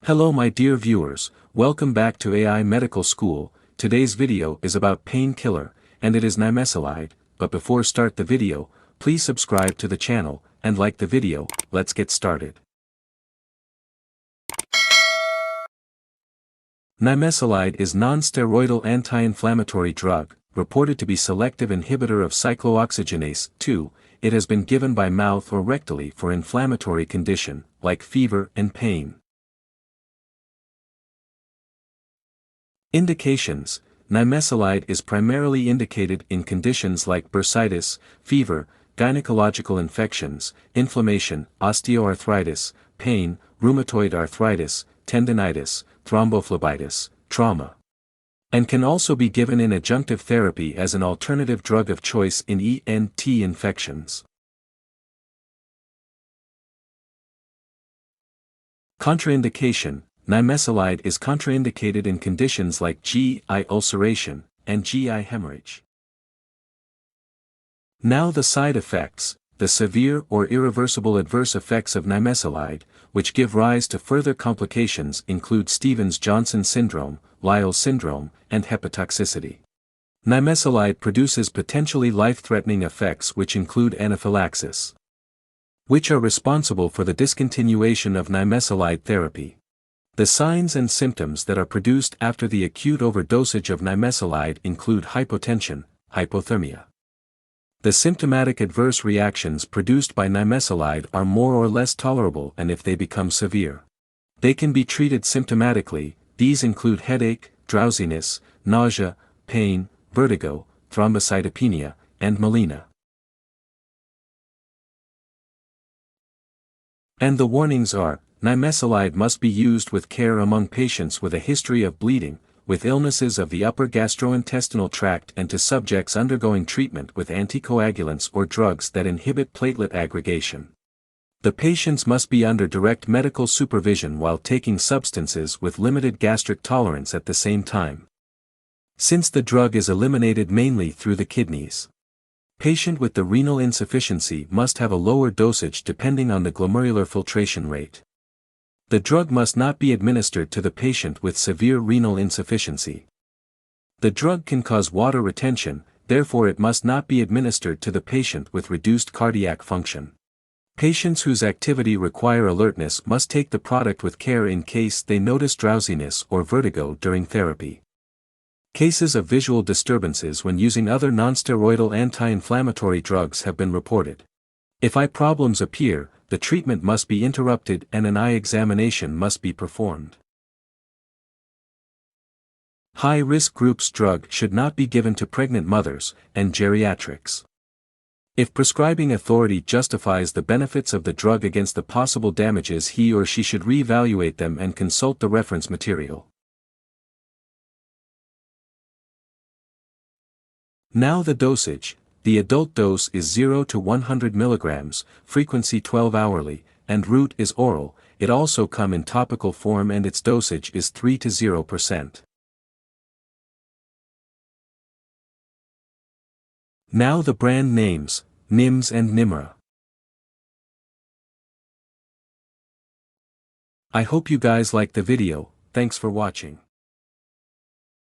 Hello my dear viewers, welcome back to AI Medical School. Today's video is about pain killer, and it is Nimesulide, but before start the video, please subscribe to the channel, and like the video. Let's get started. Nimesulide is non-steroidal anti-inflammatory drug, reported to be selective inhibitor of cyclooxygenase 2. It has been given by mouth or rectally for inflammatory condition, like fever and pain. Indications: Nimesulide is primarily indicated in conditions like bursitis, fever, gynecological infections, inflammation, osteoarthritis, pain, rheumatoid arthritis, tendinitis, thrombophlebitis, trauma. And can also be given in adjunctive therapy as an alternative drug of choice in ENT infections. Contraindication: Nimesulide is contraindicated in conditions like GI ulceration and GI hemorrhage. Now the side effects: the severe or irreversible adverse effects of Nimesulide, which give rise to further complications, include Stevens-Johnson syndrome, Lyell syndrome, and hepatotoxicity. Nimesulide produces potentially life-threatening effects which include anaphylaxis, which are responsible for the discontinuation of Nimesulide therapy. The signs and symptoms that are produced after the acute overdosage of Nimesulide include hypotension, hypothermia. The symptomatic adverse reactions produced by Nimesulide are more or less tolerable, and if they become severe, they can be treated symptomatically. These include headache, drowsiness, nausea, pain, vertigo, thrombocytopenia, and melena. And the warnings are: Nimesulide must be used with care among patients with a history of bleeding, with illnesses of the upper gastrointestinal tract, and to subjects undergoing treatment with anticoagulants or drugs that inhibit platelet aggregation. The patients must be under direct medical supervision while taking substances with limited gastric tolerance at the same time, since the drug is eliminated mainly through the kidneys. Patient with the renal insufficiency must have a lower dosage depending on the glomerular filtration rate. The drug must not be administered to the patient with severe renal insufficiency. The drug can cause water retention, therefore it must not be administered to the patient with reduced cardiac function. Patients whose activity require alertness must take the product with care in case they notice drowsiness or vertigo during therapy. Cases of visual disturbances when using other non-steroidal anti-inflammatory drugs have been reported. If eye problems appear, the treatment must be interrupted and an eye examination must be performed. High-risk groups: drug should not be given to pregnant mothers and geriatrics. If prescribing authority justifies the benefits of the drug against the possible damages, he or she should re-evaluate them and consult the reference material. Now the dosage. The adult dose is 0 to 100 mg, frequency 12 hourly, and route is oral. It also come in topical form and its dosage is 3 to 0%. Now the brand names: Nims and Nimra. I hope you guys like the video. Thanks for watching.